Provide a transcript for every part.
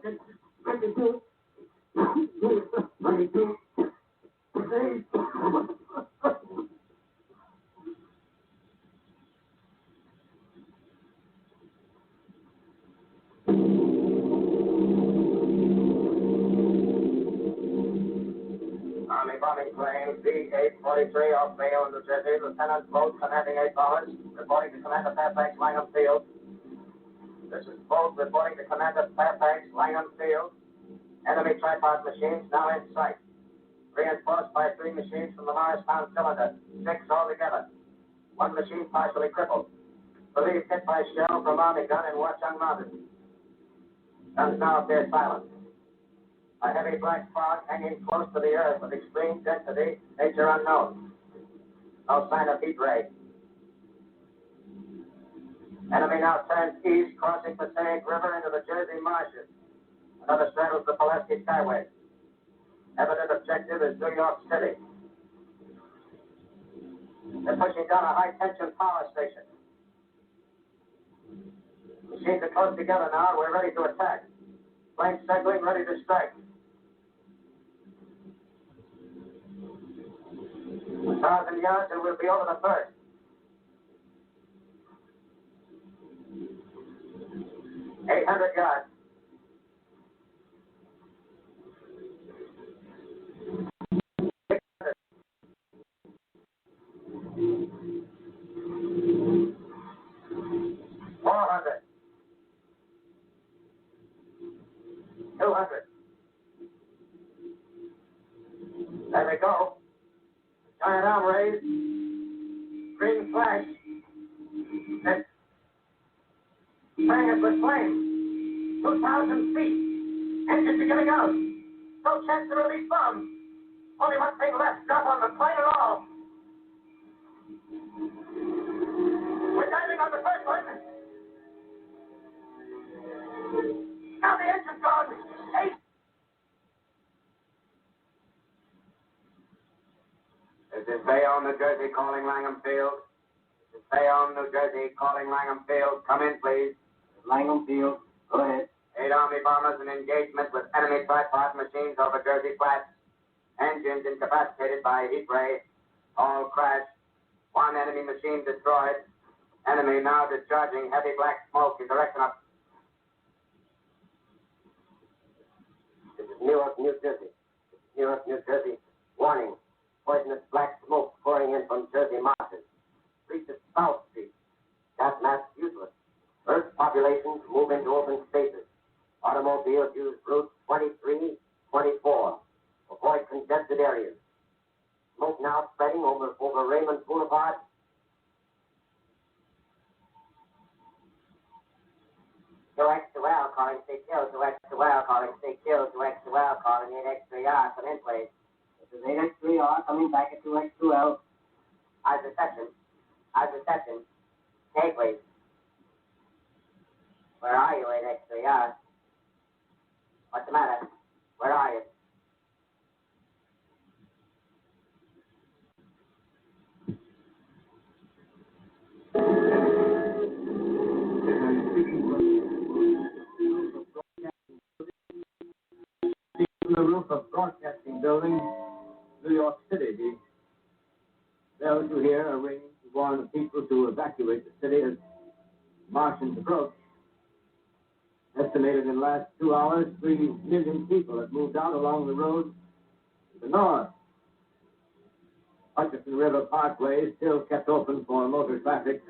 Army bombing plane B-843 off Bayonne, New Jersey. Lieutenant Bolt, commanding 8 bombers, reporting to Commander Fairfax, Langham Field. This is Bolt reporting to Commander Fairfax, Langham Field. Enemy tripod machines now in sight. Reinforced by 3 machines from the Morristown cylinder. 6 altogether. 1 machine partially crippled. Believed hit by shell from Army gun in Watchung Mountain. Guns now appear silent. A heavy black fog hanging close to the earth with extreme density, nature unknown. No sign of heat ray. Enemy now turns east, crossing Passaic River into the Jersey marshes. Another straddles the Pulaski Skyway. Evident objective is New York City. They're pushing down a high-tension power station. Machines are close together now. We're ready to attack. Planes circling, ready to strike. 1,000 yards and we'll be over the first. $800 yards. $400. $200. There we go. Giant arm raised. Green flash. Spraying us with flame. 2,000 feet. Engines are giving out. No chance to release bombs. Only one thing left. Drop on the plane and all. We're diving on the first one. Now the engine's gone. 8. This is Bayonne, New Jersey, calling Langham Field. This is Bayonne, New Jersey, calling Langham Field. Come in, please. Langham Field, go ahead. 8 Army bombers in engagement with enemy tripod machines over Jersey Flats. Engines incapacitated by heat ray. All crashed. 1 enemy machine destroyed. Enemy now discharging heavy black smoke in direction of... This is Newark, New Jersey. Newark, New Jersey. Warning. Poisonous black smoke pouring in from Jersey marshes. Reaches South Street. Gas mask useless. Earth populations move into open spaces. Automobiles use routes 23, 24. Avoid congested areas. Smoke now spreading over Raymond Boulevard. QX2L calling CQ, QX2L calling CQ, QX2L calling 8X3R, come in please. This is 8X3R coming back at 2X2L. How's reception? How's reception? Okay, please. Where are you, 8X3R? What's the matter? Where are you? From the roof of broadcasting building, New York City. The bells you hear are ringing to warn the people to evacuate the city as Martians approach. Estimated in the last 2 hours, 3 million people have moved out along the road to the north. Hutchinson River Parkway is still kept open for motor traffic.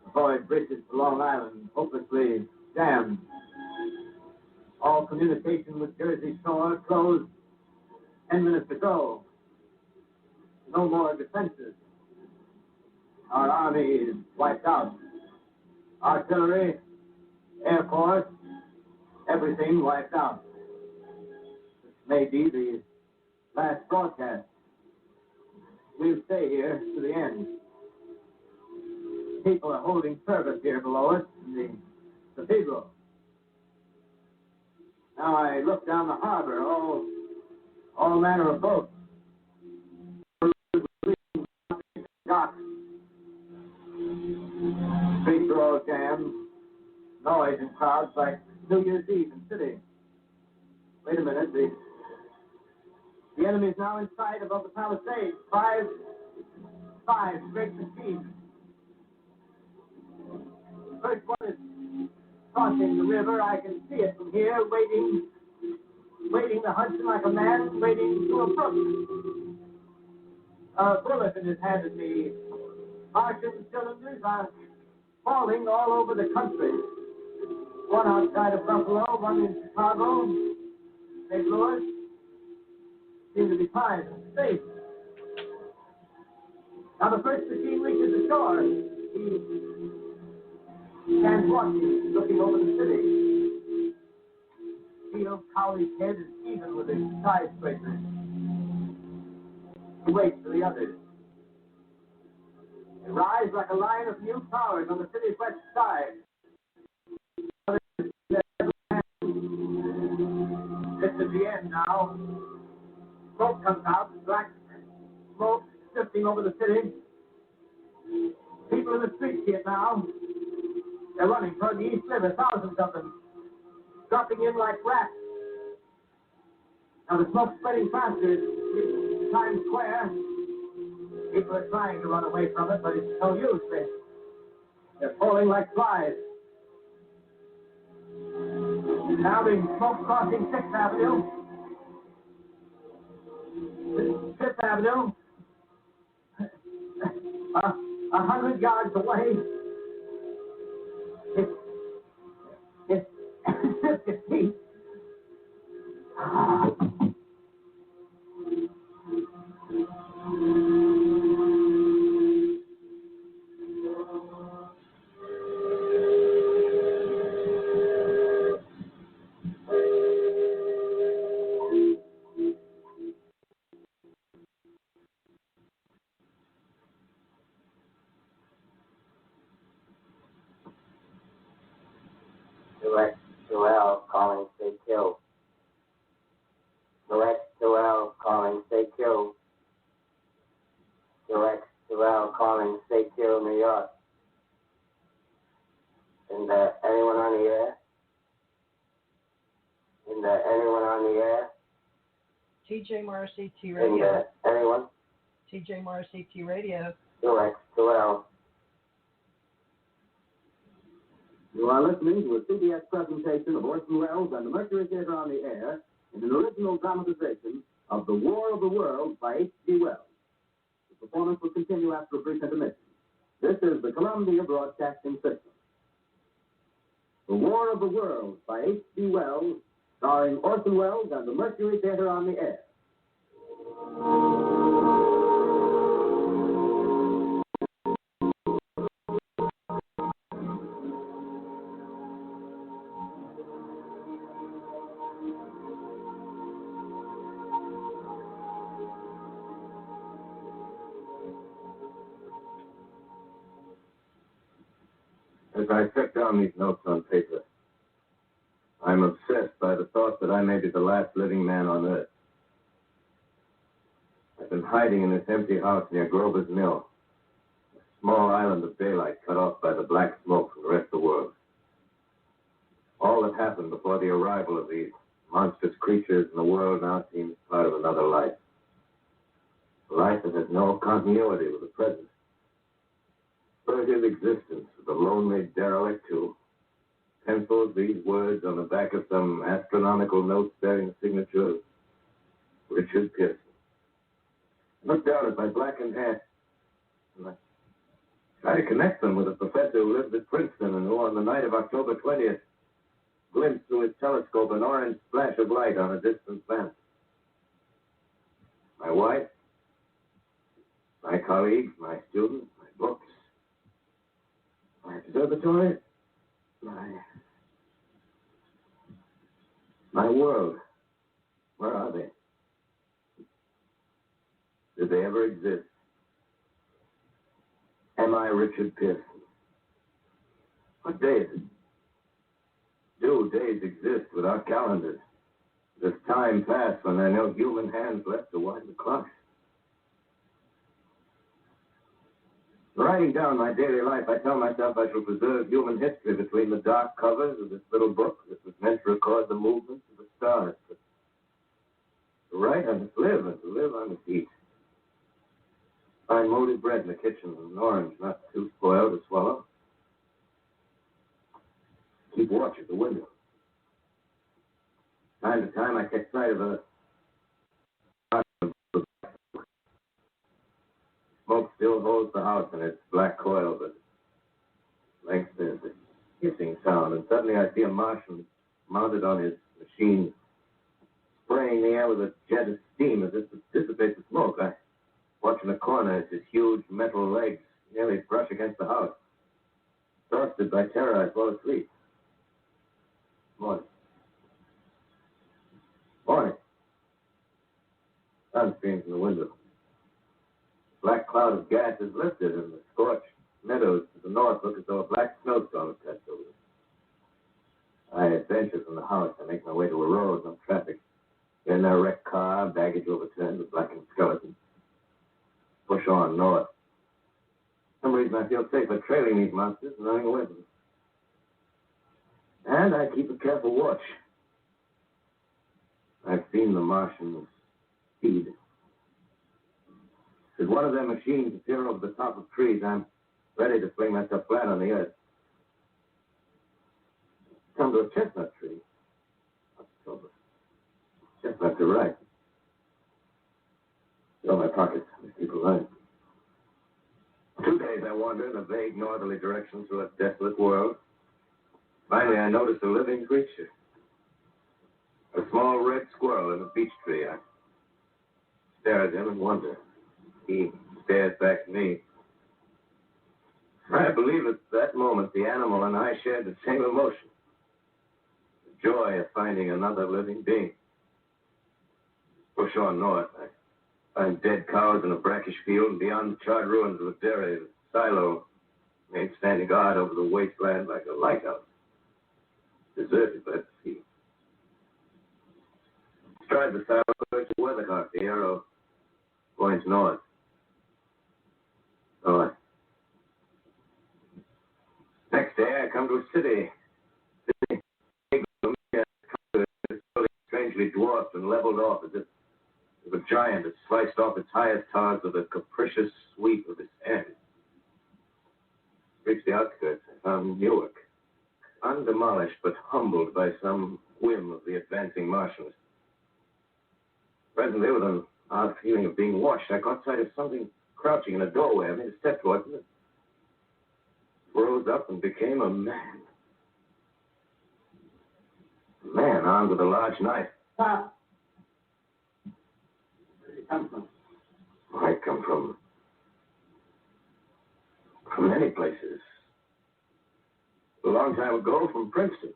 Avoid bridges to Long Island, hopelessly jammed. All communication with Jersey Shore closed 10 minutes ago. No more defenses. Our army is wiped out. Artillery, Air Force, everything wiped out. This may be the last broadcast. We'll stay here to the end. People are holding service here below us in the cathedral. Now I look down the harbor, all manner of boats. Docks. Streets are all jammed. noise and crowds like New Year's Eve in the city. Wait a minute. The enemy is now in sight above the palisade. Five great machines. The first one is crossing the river. I can see it from here, waiting the Hudson like a man waiting to approach. A bullet in his hand at me. Martian cylinders are falling all over the country. One outside of Buffalo, one in Chicago, St. Louis. Seem to be fine and safe. Now the first machine reaches the shore. He stands watching, looking over the city. Steel Cowley's head is even with his skyscraper. He waits for the others. They rise like a line of new towers on the city's west side. This is the end now. Smoke comes out, black smoke drifting over the city. People in the streets see it now. They're running toward the East River, thousands of them, dropping in like rats. Now the smoke's spreading faster. It's Times Square. People are trying to run away from it, but it's no use. They're falling like flies. Now the smoke crossing 6th Avenue. 5th Avenue. 100 yards away. It's 50 feet. Direct to L, calling, stay killed. Direct to L, calling, stay killed. Direct to L, calling, stay killed, New York. And anyone on the air? And anyone on the air? TJ Morris ET Radio. And anyone? TJ Morris ET Radio. Direct to L. You are listening to a CBS presentation of Orson Welles and the Mercury Theater on the Air in an original dramatization of The War of the Worlds by H.G. Wells. The performance will continue after a brief intermission. This is the Columbia Broadcasting System. The War of the Worlds by H.G. Wells, starring Orson Welles and the Mercury Theater on the Air. As I set down these notes on paper, I'm obsessed by the thought that I may be the last living man on Earth. I've been hiding in this empty house near Grover's Mill, a small island of daylight cut off by the black smoke from the rest of the world. All that happened before the arrival of these monstrous creatures in the world now seems part of another life. A life that has no continuity with the present. Furtive existence of the lonely derelict who pencils these words on the back of some astronomical note bearing the signature of Richard Pearson. I look down at my blackened hat and I try to connect them with a professor who lived at Princeton and who on the night of October 20th glimpsed through his telescope an orange splash of light on a distant planet. My wife, my colleagues, my students, my books, my observatory, my world. Where are they? Did they ever exist? Am I Richard Pearson? What day is it? Do days exist without calendars? Does time pass when there are no human hands left to wind the clocks? Writing down my daily life, I tell myself I shall preserve human history between the dark covers of this little book that was meant to record the movements of the stars. But to write, I must live, and to live, I must eat. Find molded bread in the kitchen and an orange, not too spoiled to swallow. Keep watch at the window. Time to time, I catch sight of a smoke still holds the house in its black coil, but length there's a hissing sound, and suddenly I see a Martian mounted on his machine, spraying the air with a jet of steam as if to dissipate the smoke. I watch in the corner as his huge metal legs nearly brush against the house. Exhausted by terror, I fall asleep. Morning. Morning. Sun streams from the window. The black cloud of gas is lifted, and the scorched meadows to the north look as though a black snowstorm had passed over them. I venture from the house. I make my way to a road, no traffic. Get in a wrecked car, baggage overturned, a blackened skeleton. Push on north. For some reason I feel safer trailing these monsters and running away from them. And I keep a careful watch. I've seen the Martians speed. Should one of their machines appear over the top of trees, I'm ready to fling myself flat on the earth. Come to a chestnut tree. October. Chestnuts are ripe. Fill my pockets. Let's keep alive. 2 days I wander in a vague northerly direction through a desolate world. Finally, I notice a living creature. A small red squirrel in a beech tree. I stare at him and wonder. He stares back at me. I believe at that moment the animal and I shared the same emotion. The joy of finding another living being. Push on north. I find dead cows in a brackish field, and beyond the charred ruins of a dairy, the silo made standing guard over the wasteland like a lighthouse. Deserted by the sea. Stride the silo to Weathercock, the arrow points north. North. Next day, I come to a city. Strangely dwarfed and leveled off as if a giant had sliced off its highest towers with a capricious sweep of his hand. Reached the outskirts, I found Newark, undemolished but humbled by some whim of the advancing Martians. Presently, with an odd feeling of being watched, I caught sight of something crouching in a doorway. I made a step towards it. Rose up and became a man. A man armed with a large knife. Stop! Where did you come from? I come from many places. A long time ago, from Princeton.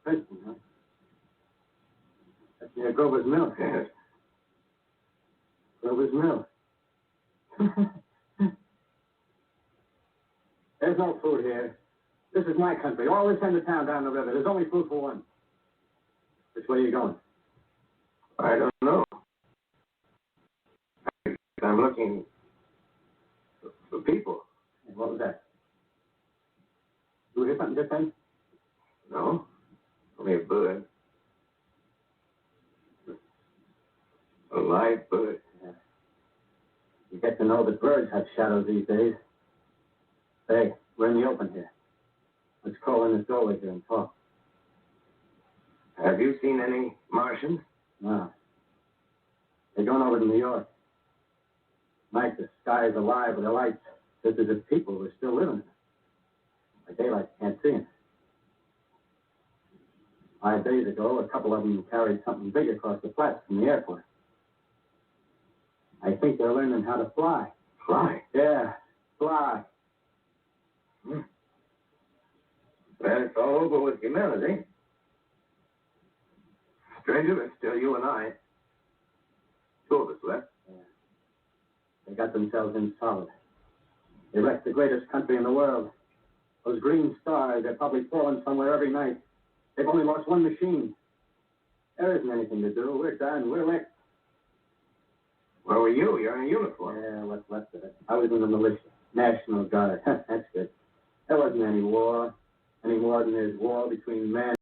Princeton, huh? That's near Grover's Mill. Yes. Grover's Mill. There's no food here. This is my country. All this end of town down the river. There's only food for one. Which way are you going? I don't know. I'm looking for people. And what was that? You hear something just then? No, only a bird. A live bird. Yeah. You get to know that birds have shadows these days. Hey, we're in the open here. Let's crawl in this doorway here and talk. Have you seen any Martians? No. They're going over to New York. Night, the sky is alive with the lights. Just as if people were still living in it. By daylight, you can't see them. 5 days ago, a couple of them carried something big across the flats from the airport. I think they're learning how to fly. Fly? Yeah, fly. Well, it's all over with humanity. Stranger, it's still you and I. 2 of us left. Yeah. They got themselves in solid. They wrecked the greatest country in the world. Those green stars, they're probably falling somewhere every night. They've only lost one machine. There isn't anything to do. We're done. We're licked. Where were you? You're in a uniform. Yeah, what's left of it. I was in the militia. National Guard. That's good. There wasn't any war, any more than there's war between man